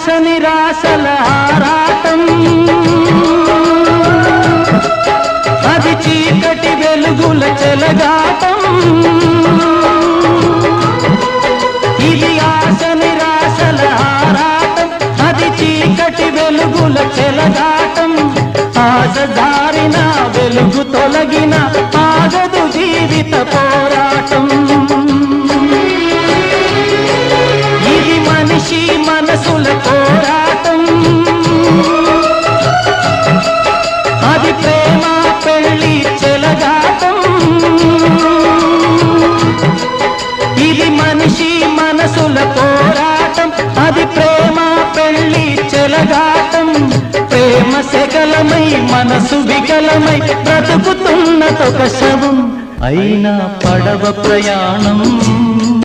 ఆశ నిరాశల ఆరాటం, అది చీకటి వెలుగుల చెలగాటం. ఇది ఆశ నిరాశల ఆరాటం, అది చీకటి వెలుగుల చెలగాటం. ఆశ జారిన వెలుగు తొలగిన ఆగదు జీవిత పోరాటం. ఇది మనిషి మనసుల పోరాటం, అది ప్రేమ పెళ్లి చెలగాటం. ఇది మనిషి మనసుల పోరాటం, అది ప్రేమ పెళ్లి చెలగాటం. ప్రేమ శకలమై మనసు వికలమై బ్రతుకుతున్నదొక శవం, అయినా పడవ ప్రయాణం.